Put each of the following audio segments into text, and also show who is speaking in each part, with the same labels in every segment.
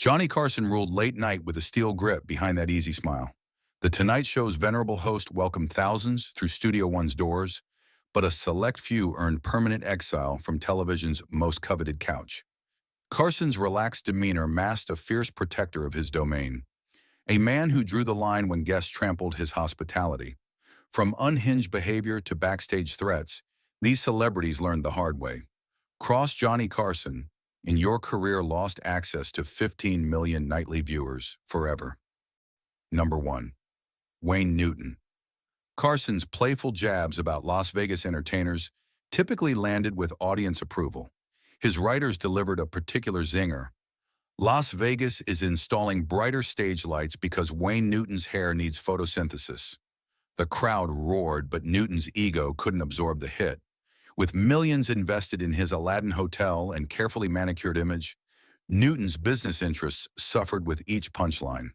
Speaker 1: Johnny Carson ruled late night with a steel grip behind that easy smile. The Tonight Show's venerable host welcomed thousands through Studio One's doors, but a select few earned permanent exile from television's most coveted couch. Carson's relaxed demeanor masked a fierce protector of his domain, a man who drew the line when guests trampled his hospitality. From unhinged behavior to backstage threats, these celebrities learned the hard way. Cross Johnny Carson, and your career lost access to 15 million nightly viewers forever. Number 1. Wayne Newton. Carson's playful jabs about Las Vegas entertainers typically landed with audience approval. His writers delivered a particular zinger. Las Vegas is installing brighter stage lights because Wayne Newton's hair needs photosynthesis. The crowd roared, but Newton's ego couldn't absorb the hit. With millions invested in his Aladdin Hotel and carefully manicured image, Newton's business interests suffered with each punchline.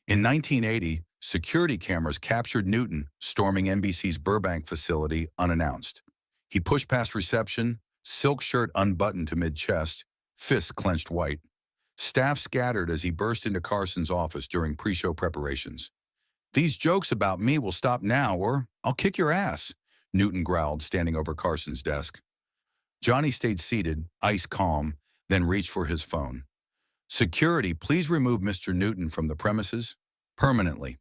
Speaker 1: In 1980, security cameras captured Newton storming NBC's Burbank facility unannounced. He pushed past reception, silk shirt unbuttoned to mid-chest, fists clenched white. Staff scattered as he burst into Carson's office during pre-show preparations. "These jokes about me will stop now, or I'll kick your ass," Newton growled, standing over Carson's desk. Johnny stayed seated, ice calm, then reached for his phone. "Security, please remove Mr. Newton from the premises permanently."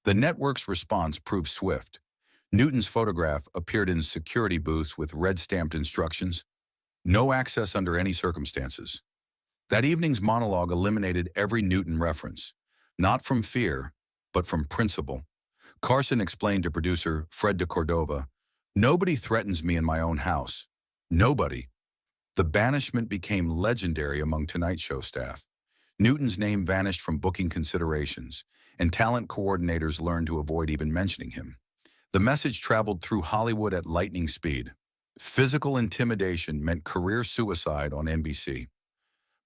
Speaker 1: The network's response proved swift. Newton's photograph appeared in security booths with red-stamped instructions. No access under any circumstances. That evening's monologue eliminated every Newton reference, not from fear, but from principle. Carson explained to producer Fred de Cordova, "Nobody threatens me in my own house. Nobody." The banishment became legendary among Tonight Show staff. Newton's name vanished from booking considerations, and talent coordinators learned to avoid even mentioning him. The message traveled through Hollywood at lightning speed. Physical intimidation meant career suicide on NBC.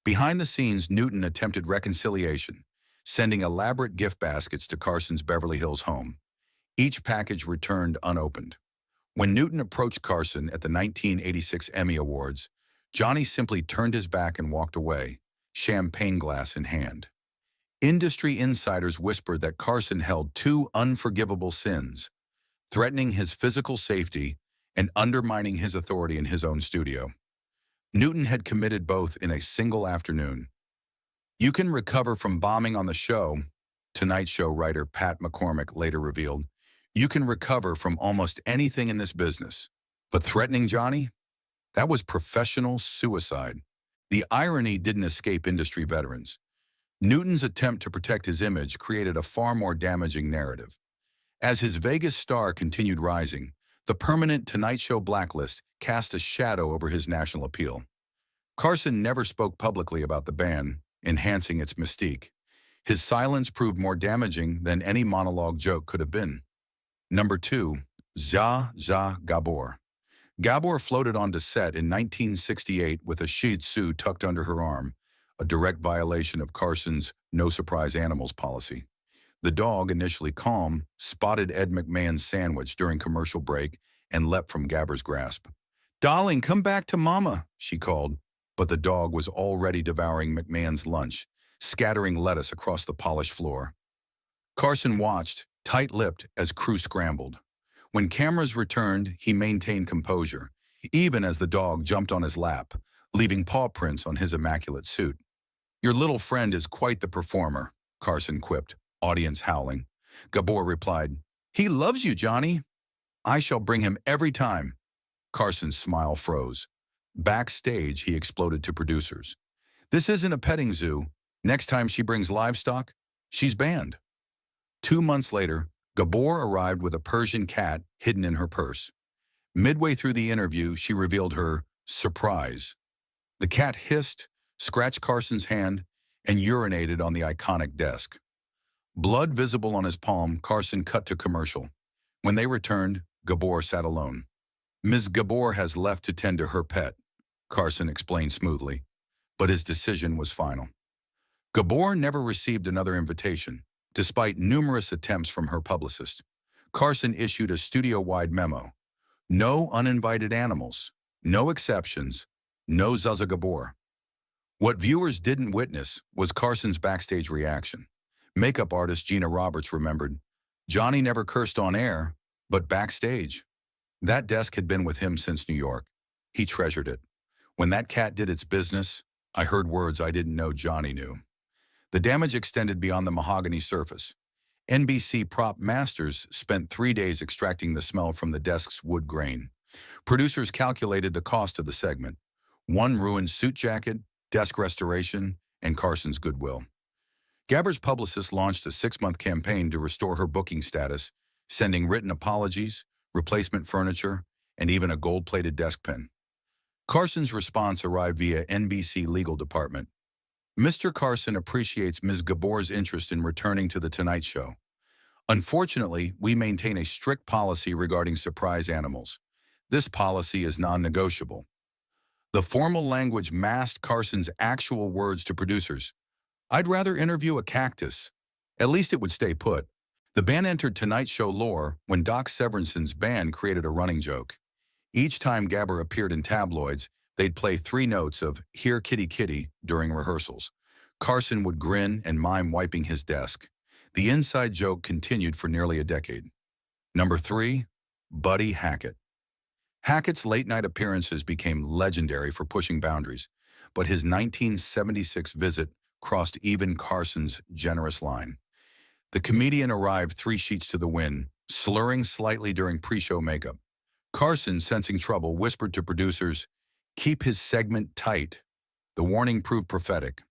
Speaker 1: Behind the scenes, Newton attempted reconciliation, sending elaborate gift baskets to Carson's Beverly Hills home. Each package returned unopened. When Newton approached Carson at the 1986 Emmy Awards, Johnny simply turned his back and walked away, champagne glass in hand. Industry insiders whispered that Carson held two unforgivable sins: threatening his physical safety and undermining his authority in his own studio. Newton had committed both in a single afternoon. "You can recover from bombing on the show," Tonight Show writer Pat McCormick later revealed. "You can recover from almost anything in this business. But threatening Johnny? That was professional suicide." The irony didn't escape industry veterans. Newton's attempt to protect his image created a far more damaging narrative. As his Vegas star continued rising, the permanent Tonight Show blacklist cast a shadow over his national appeal. Carson never spoke publicly about the ban, enhancing its mystique. His silence proved more damaging than any monologue joke could have been. Number 2. Zsa Zsa Gabor. Gabor floated onto set in 1968 with a Shih Tzu tucked under her arm, a direct violation of Carson's no-surprise animals policy. The dog, initially calm, spotted Ed McMahon's sandwich during commercial break and leapt from Gabor's grasp. "Darling, come back to Mama," she called, but the dog was already devouring McMahon's lunch, scattering lettuce across the polished floor. Carson watched, tight-lipped, as crew scrambled. When cameras returned, he maintained composure, even as the dog jumped on his lap, leaving paw prints on his immaculate suit. "Your little friend is quite the performer," Carson quipped, audience howling. Gabor replied, "He loves you, Johnny." "I shall bring him every time." Carson's smile froze. Backstage, he exploded to producers, "This isn't a petting zoo. Next time she brings livestock, she's banned." 2 months later, Gabor arrived with a Persian cat hidden in her purse. Midway through the interview, she revealed her surprise. The cat hissed, scratched Carson's hand, and urinated on the iconic desk. Blood visible on his palm, Carson cut to commercial. When they returned, Gabor sat alone. "Ms. Gabor has left to tend to her pet," Carson explained smoothly, but his decision was final. Gabor never received another invitation, despite numerous attempts from her publicist. Carson issued a studio-wide memo. No uninvited animals, no exceptions, no Zsa Zsa Gabor. What viewers didn't witness was Carson's backstage reaction. Makeup artist Gina Roberts remembered, Johnny never cursed on air, but backstage. That desk had been with him since New York. He treasured it. When that cat did its business, I heard words I didn't know Johnny knew. The damage extended beyond the mahogany surface. NBC prop masters spent 3 days extracting the smell from the desk's wood grain. Producers calculated the cost of the segment. One ruined suit jacket, desk restoration, and Carson's goodwill. Gabor's publicist launched a 6-month campaign to restore her booking status, sending written apologies, replacement furniture, and even a gold-plated desk pin. Carson's response arrived via NBC legal department. Mr. Carson appreciates Ms. Gabor's interest in returning to The Tonight Show. Unfortunately, we maintain a strict policy regarding surprise animals. This policy is non-negotiable. The formal language masked Carson's actual words to producers. I'd rather interview a cactus. At least it would stay put. The band entered Tonight Show lore when Doc Severinsen's band created a running joke. Each time Gabor appeared in tabloids, they'd play 3 notes of Here Kitty Kitty during rehearsals. Carson would grin and mime wiping his desk. The inside joke continued for nearly a decade. Number 3, Buddy Hackett. Hackett's late-night appearances became legendary for pushing boundaries, but his 1976 visit crossed even Carson's generous line. The comedian arrived 3 sheets to the wind, slurring slightly during pre-show makeup. Carson, sensing trouble, whispered to producers, "Keep his segment tight." The warning proved prophetic.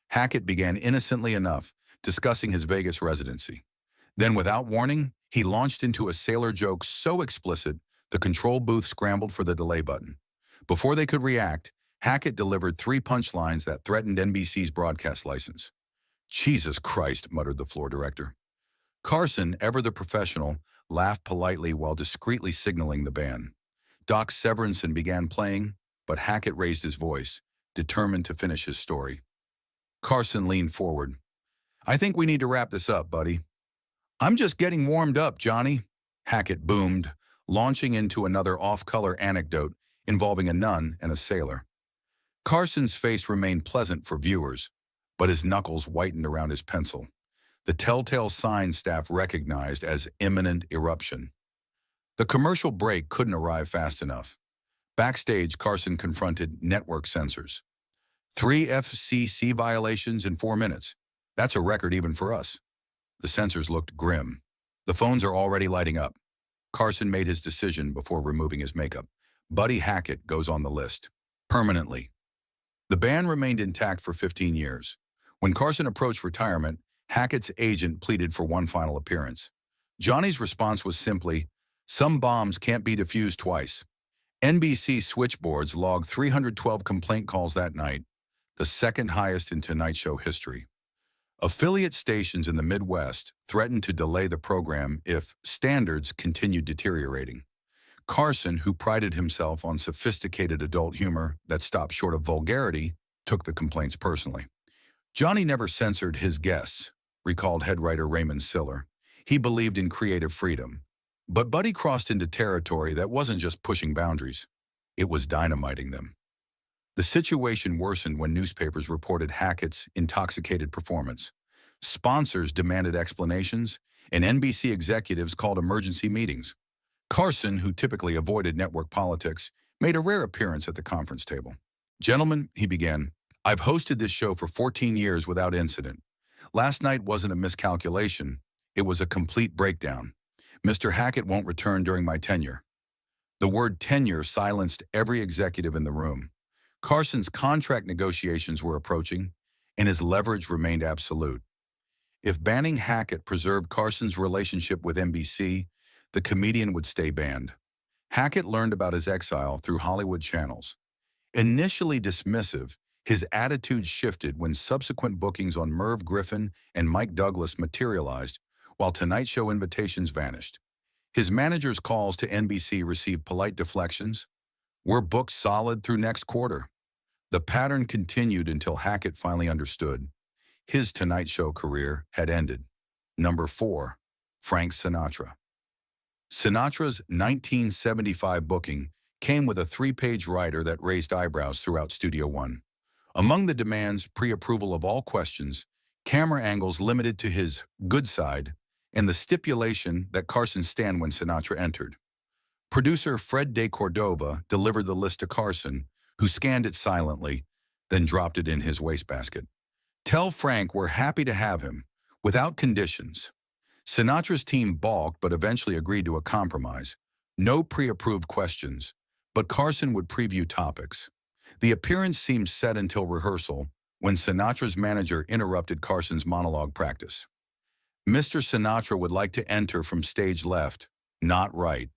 Speaker 1: Hackett began innocently enough, discussing his Vegas residency. Then, without warning, he launched into a sailor joke so explicit, the control booth scrambled for the delay button. Before they could react, Hackett delivered 3 punchlines that threatened NBC's broadcast license. Jesus Christ, muttered the floor director. Carson, ever the professional, laughed politely while discreetly signaling the band. Doc Severinsen began playing, but Hackett raised his voice, determined to finish his story. Carson leaned forward. I think we need to wrap this up, buddy. I'm just getting warmed up, Johnny, Hackett boomed, launching into another off-color anecdote involving a nun and a sailor. Carson's face remained pleasant for viewers, but his knuckles whitened around his pencil. The telltale sign staff recognized as imminent eruption. The commercial break couldn't arrive fast enough. Backstage, Carson confronted network censors. 3 FCC violations in 4 minutes. That's a record even for us. The censors looked grim. The phones are already lighting up. Carson made his decision before removing his makeup. Buddy Hackett goes on the list. Permanently. The band remained intact for 15 years. When Carson approached retirement, Hackett's agent pleaded for one final appearance. Johnny's response was simply, some bombs can't be defused twice. NBC switchboards logged 312 complaint calls that night, the second highest in Tonight Show history. Affiliate stations in the Midwest threatened to delay the program if standards continued deteriorating. Carson, who prided himself on sophisticated adult humor that stopped short of vulgarity, took the complaints personally. Johnny never censored his guests, recalled head writer Raymond Siller. He believed in creative freedom. But Buddy crossed into territory that wasn't just pushing boundaries. It was dynamiting them. The situation worsened when newspapers reported Hackett's intoxicated performance. Sponsors demanded explanations, and NBC executives called emergency meetings. Carson, who typically avoided network politics, made a rare appearance at the conference table. Gentlemen, he began, I've hosted this show for 14 years without incident. Last night wasn't a miscalculation. It was a complete breakdown. Mr. Hackett won't return during my tenure. The word tenure silenced every executive in the room. Carson's contract negotiations were approaching, and his leverage remained absolute. If banning Hackett preserved Carson's relationship with NBC, the comedian would stay banned. Hackett learned about his exile through Hollywood channels. Initially dismissive, his attitude shifted when subsequent bookings on Merv Griffin and Mike Douglas materialized, while Tonight Show invitations vanished. His manager's calls to NBC received polite deflections. We're booked solid through next quarter. The pattern continued until Hackett finally understood. His Tonight Show career had ended. Number 4, Frank Sinatra. Sinatra's 1975 booking came with a 3-page rider that raised eyebrows throughout Studio One. Among the demands, pre-approval of all questions, camera angles limited to his good side, and the stipulation that Carson stand when Sinatra entered. Producer Fred de Cordova delivered the list to Carson, who scanned it silently, then dropped it in his wastebasket. Tell Frank we're happy to have him, without conditions. Sinatra's team balked but eventually agreed to a compromise. No pre-approved questions, but Carson would preview topics. The appearance seemed set until rehearsal, when Sinatra's manager interrupted Carson's monologue practice. Mr. Sinatra would like to enter from stage left, not right.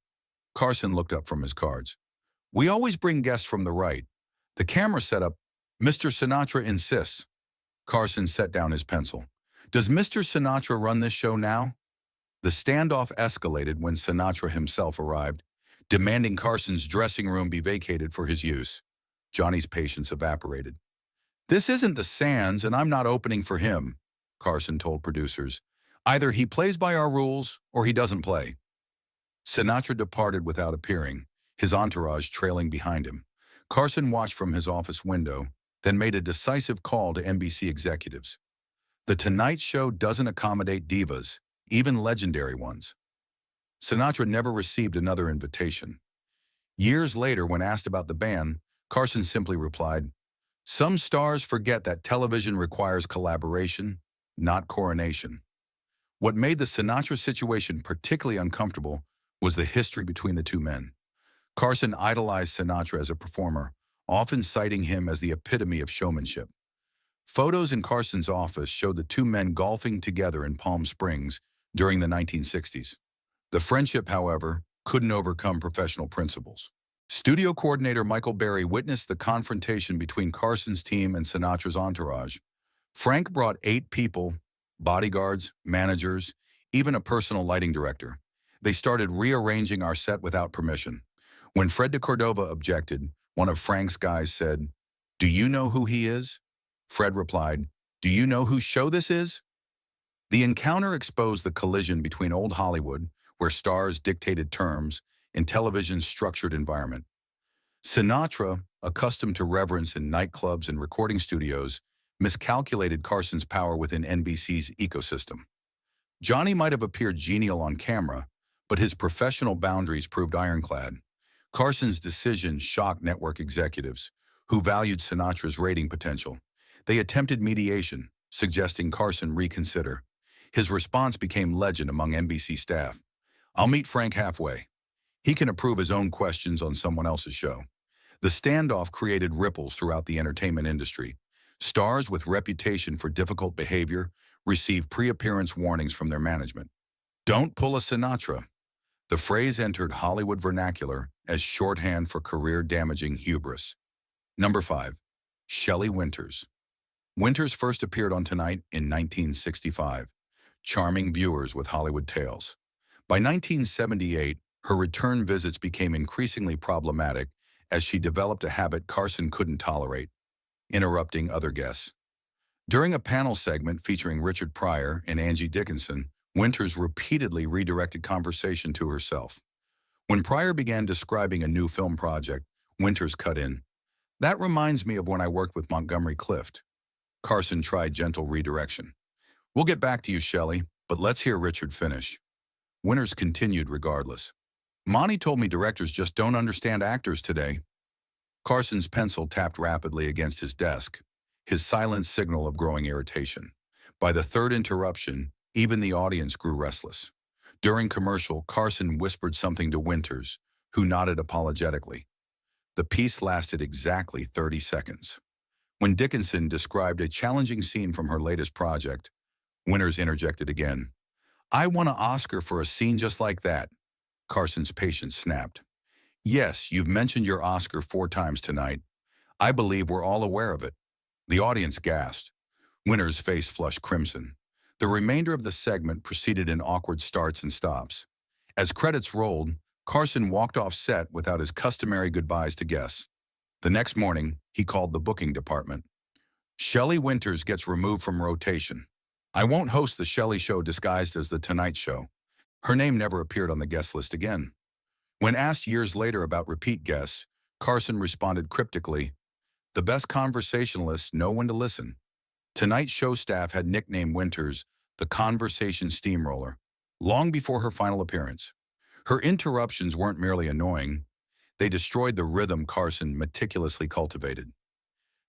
Speaker 1: Carson looked up from his cards. We always bring guests from the right. The camera setup, Mr. Sinatra insists. Carson set down his pencil. Does Mr. Sinatra run this show now? The standoff escalated when Sinatra himself arrived, demanding Carson's dressing room be vacated for his use. Johnny's patience evaporated. This isn't the Sands, and I'm not opening for him, Carson told producers. Either he plays by our rules, or he doesn't play. Sinatra departed without appearing, his entourage trailing behind him. Carson watched from his office window, then made a decisive call to NBC executives. The Tonight Show doesn't accommodate divas, even legendary ones. Sinatra never received another invitation. Years later, when asked about the ban, Carson simply replied, "Some stars forget that television requires collaboration, not coronation." What made the Sinatra situation particularly uncomfortable was the history between the two men. Carson idolized Sinatra as a performer, often citing him as the epitome of showmanship. Photos in Carson's office showed the two men golfing together in Palm Springs during the 1960s. The friendship, however, couldn't overcome professional principles. Studio coordinator Michael Berry witnessed the confrontation between Carson's team and Sinatra's entourage. Frank brought 8 people, bodyguards, managers, even a personal lighting director. They started rearranging our set without permission. When Fred de Cordova objected, one of Frank's guys said, "Do you know who he is?" Fred replied, "Do you know whose show this is?" The encounter exposed the collision between old Hollywood, where stars dictated terms, and television's structured environment. Sinatra, accustomed to reverence in nightclubs and recording studios, miscalculated Carson's power within NBC's ecosystem. Johnny might have appeared genial on camera, but his professional boundaries proved ironclad. Carson's decision shocked network executives, who valued Sinatra's rating potential. They attempted mediation, suggesting Carson reconsider. His response became legend among NBC staff. "I'll meet Frank halfway. He can approve his own questions on someone else's show." The standoff created ripples throughout the entertainment industry. Stars with reputation for difficult behavior received pre-appearance warnings from their management. "Don't pull a Sinatra." The phrase entered Hollywood vernacular as shorthand for career-damaging hubris. Number 5. Shelley Winters. Winters first appeared on Tonight in 1965, charming viewers with Hollywood tales. By 1978, her return visits became increasingly problematic as she developed a habit Carson couldn't tolerate: interrupting other guests. During a panel segment featuring Richard Pryor and Angie Dickinson, Winters repeatedly redirected conversation to herself. When Pryor began describing a new film project, Winters cut in, "That reminds me of when I worked with Montgomery Clift." Carson tried gentle redirection. "We'll get back to you, Shelley, but let's hear Richard finish." Winters continued regardless. "Monty told me directors just don't understand actors today." Carson's pencil tapped rapidly against his desk, his silent signal of growing irritation. By the third interruption, even the audience grew restless. During commercial, Carson whispered something to Winters, who nodded apologetically. The piece lasted exactly 30 seconds. When Dickinson described a challenging scene from her latest project, Winters interjected again. "I won an Oscar for a scene just like that." Carson's patience snapped. "Yes, you've mentioned your Oscar 4 times tonight. I believe we're all aware of it." The audience gasped. Winters' face flushed crimson. The remainder of the segment proceeded in awkward starts and stops. As credits rolled, Carson walked off set without his customary goodbyes to guests. The next morning, he called the booking department. "Shelley Winters gets removed from rotation. I won't host the Shelley Show disguised as the Tonight Show." Her name never appeared on the guest list again. When asked years later about repeat guests, Carson responded cryptically, The best conversationalists know when to listen. Tonight's show staff had nicknamed Winters the conversation steamroller, long before her final appearance. Her interruptions weren't merely annoying, they destroyed the rhythm Carson meticulously cultivated.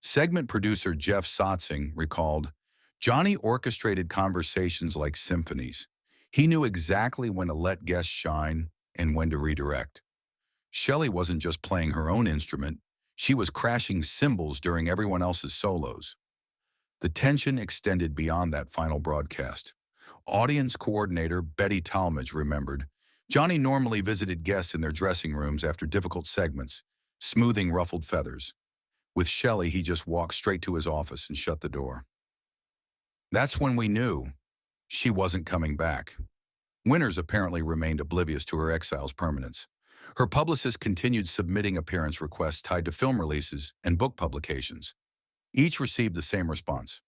Speaker 1: Segment producer Jeff Sotzing recalled, Johnny orchestrated conversations like symphonies. He knew exactly when to let guests shine and when to redirect. Shelley wasn't just playing her own instrument, she was crashing cymbals during everyone else's solos. The tension extended beyond that final broadcast. Audience coordinator Betty Talmadge remembered, Johnny normally visited guests in their dressing rooms after difficult segments, smoothing ruffled feathers. With Shelley, he just walked straight to his office and shut the door. That's when we knew she wasn't coming back. Winters apparently remained oblivious to her exile's permanence. Her publicist continued submitting appearance requests tied to film releases and book publications. Each received the same response.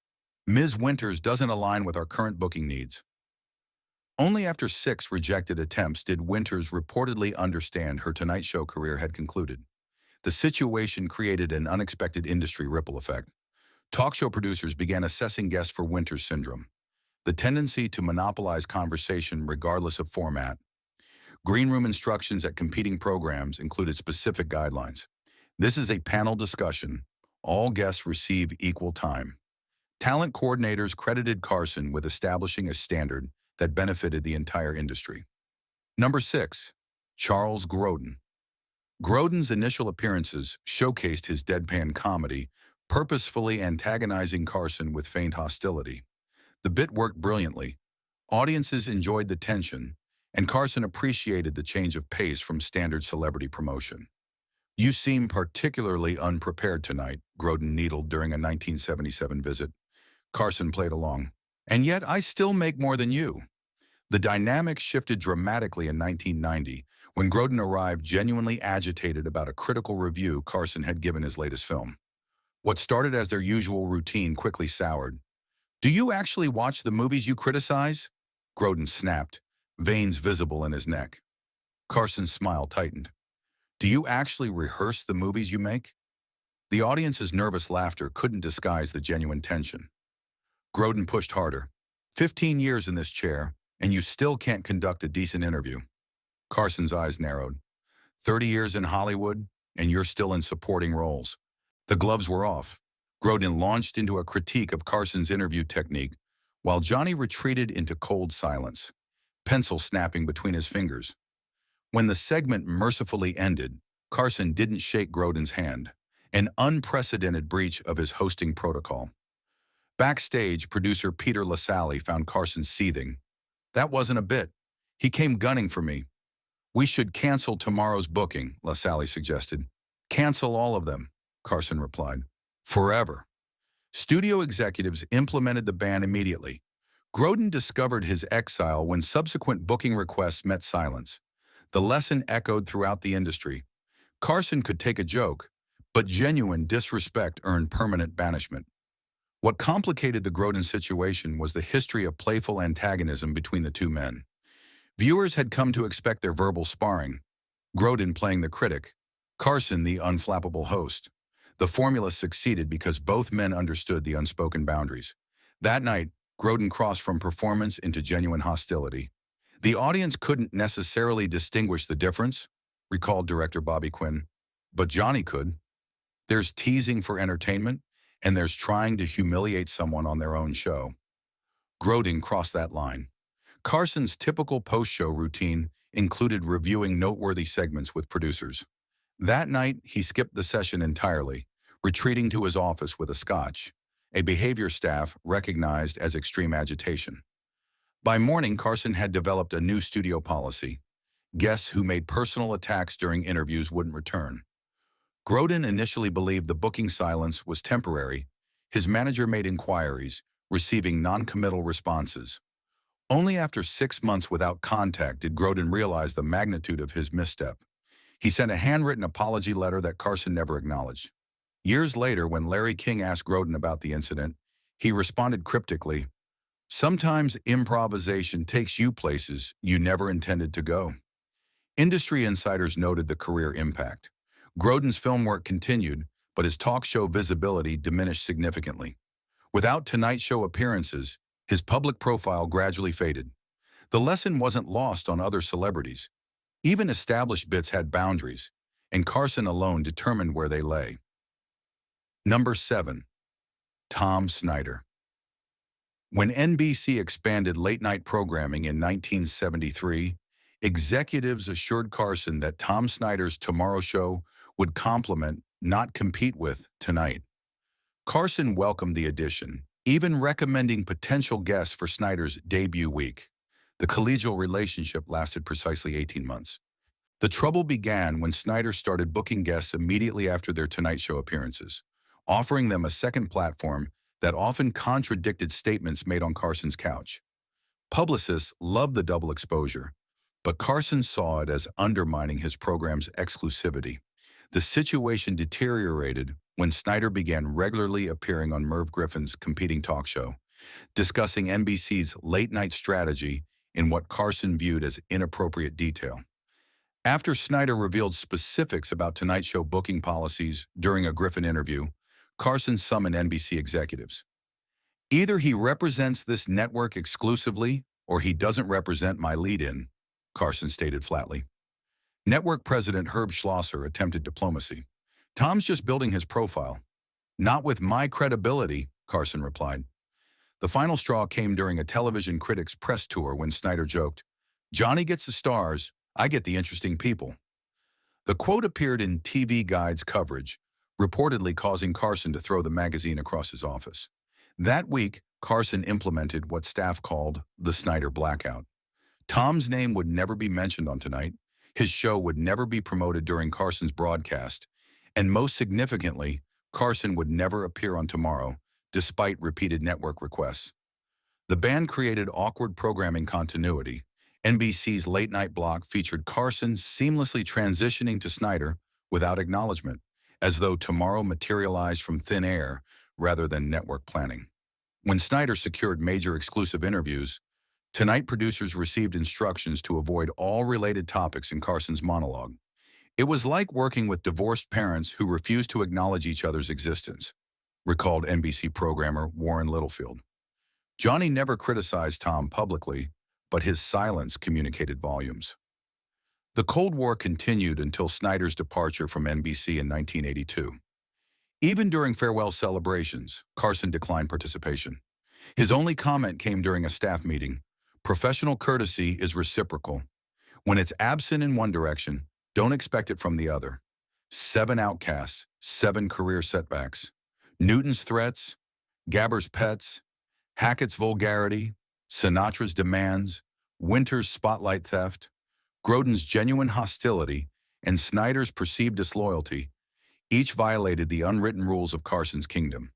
Speaker 1: Ms. Winters doesn't align with our current booking needs. Only after 6 rejected attempts did Winters reportedly understand her Tonight Show career had concluded. The situation created an unexpected industry ripple effect. Talk show producers began assessing guests for Winters syndrome, the tendency to monopolize conversation regardless of format. Green room instructions at competing programs included specific guidelines. This is a panel discussion. All guests receive equal time. Talent coordinators credited Carson with establishing a standard that benefited the entire industry. Number 6. Charles Grodin. Grodin's initial appearances showcased his deadpan comedy, purposefully antagonizing Carson with feigned hostility. The bit worked brilliantly. Audiences enjoyed the tension, and Carson appreciated the change of pace from standard celebrity promotion. You seem particularly unprepared tonight, Grodin needled during a 1977 visit. Carson played along. And yet I still make more than you. The dynamic shifted dramatically in 1990 when Grodin arrived genuinely agitated about a critical review Carson had given his latest film. What started as their usual routine quickly soured. Do you actually watch the movies you criticize? Grodin snapped, veins visible in his neck. Carson's smile tightened. Do you actually rehearse the movies you make? The audience's nervous laughter couldn't disguise the genuine tension. Grodin pushed harder. 15 years in this chair, and you still can't conduct a decent interview. Carson's eyes narrowed. 30 years in Hollywood, and you're still in supporting roles. The gloves were off. Grodin launched into a critique of Carson's interview technique, while Johnny retreated into cold silence, pencil snapping between his fingers. When the segment mercifully ended, Carson didn't shake Grodin's hand, an unprecedented breach of his hosting protocol. Backstage, producer Peter LaSalle found Carson seething. That wasn't a bit. He came gunning for me. We should cancel tomorrow's booking, LaSalle suggested. Cancel all of them, Carson replied. Forever. Studio executives implemented the ban immediately. Grodin discovered his exile when subsequent booking requests met silence. The lesson echoed throughout the industry. Carson could take a joke, but genuine disrespect earned permanent banishment. What complicated the Grodin situation was the history of playful antagonism between the two men. Viewers had come to expect their verbal sparring, Grodin playing the critic, Carson the unflappable host. The formula succeeded because both men understood the unspoken boundaries. That night, Grodin crossed from performance into genuine hostility. The audience couldn't necessarily distinguish the difference, recalled director Bobby Quinn, but Johnny could. There's teasing for entertainment, and there's trying to humiliate someone on their own show. Grodin crossed that line. Carson's typical post-show routine included reviewing noteworthy segments with producers. That night, he skipped the session entirely, retreating to his office with a scotch, a behavior staff recognized as extreme agitation. By morning, Carson had developed a new studio policy. Guests who made personal attacks during interviews wouldn't return. Grodin initially believed the booking silence was temporary. His manager made inquiries, receiving non-committal responses. Only after 6 months without contact did Grodin realize the magnitude of his misstep. He sent a handwritten apology letter that Carson never acknowledged. Years later, when Larry King asked Grodin about the incident, he responded cryptically, "Sometimes improvisation takes you places you never intended to go." Industry insiders noted the career impact. Grodin's film work continued, but his talk show visibility diminished significantly. Without Tonight Show appearances, his public profile gradually faded. The lesson wasn't lost on other celebrities. Even established bits had boundaries, and Carson alone determined where they lay. Number 7. Tom Snyder. When NBC expanded late-night programming in 1973, executives assured Carson that Tom Snyder's Tomorrow Show would complement, not compete with, Tonight. Carson welcomed the addition, even recommending potential guests for Snyder's debut week. The collegial relationship lasted precisely 18 months. The trouble began when Snyder started booking guests immediately after their Tonight Show appearances, offering them a second platform that often contradicted statements made on Carson's couch. Publicists loved the double exposure, but Carson saw it as undermining his program's exclusivity. The situation deteriorated when Snyder began regularly appearing on Merv Griffin's competing talk show, discussing NBC's late-night strategy in what Carson viewed as inappropriate detail. After Snyder revealed specifics about Tonight Show booking policies during a Griffin interview, Carson summoned NBC executives. "Either he represents this network exclusively, or he doesn't represent my lead-in," Carson stated flatly. Network president Herb Schlosser attempted diplomacy. "Tom's just building his profile." "Not with my credibility," Carson replied. The final straw came during a television critic's press tour when Snyder joked, "Johnny gets the stars, I get the interesting people." The quote appeared in TV Guide's coverage, reportedly causing Carson to throw the magazine across his office. That week, Carson implemented what staff called the Snyder blackout. Tom's name would never be mentioned on Tonight, his show would never be promoted during Carson's broadcast, and most significantly, Carson would never appear on Tomorrow, despite repeated network requests. The ban created awkward programming continuity. NBC's late-night block featured Carson seamlessly transitioning to Snyder without acknowledgement, as though Tomorrow materialized from thin air rather than network planning. When Snyder secured major exclusive interviews, Tonight producers received instructions to avoid all related topics in Carson's monologue. It was like working with divorced parents who refused to acknowledge each other's existence, recalled NBC programmer Warren Littlefield. Johnny never criticized Tom publicly, but his silence communicated volumes. The Cold War continued until Snyder's departure from NBC in 1982. Even during farewell celebrations, Carson declined participation. His only comment came during a staff meeting: "Professional courtesy is reciprocal. When it's absent in one direction, don't expect it from the other." 7 outcasts, 7 career setbacks. Newton's threats, Gabor's pets, Hackett's vulgarity, Sinatra's demands, Winters' spotlight theft, Grodin's genuine hostility, and Snyder's perceived disloyalty each violated the unwritten rules of Carson's kingdom.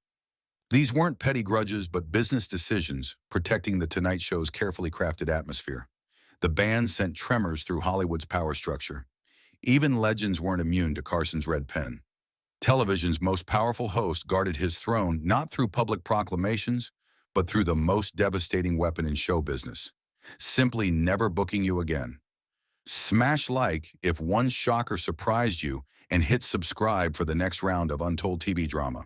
Speaker 1: These weren't petty grudges, but business decisions protecting the Tonight Show's carefully crafted atmosphere. The ban sent tremors through Hollywood's power structure. Even legends weren't immune to Carson's red pen. Television's most powerful host guarded his throne not through public proclamations, but through the most devastating weapon in show business: simply never booking you again. Smash like if one shocker surprised you, and hit subscribe for the next round of Untold TV drama.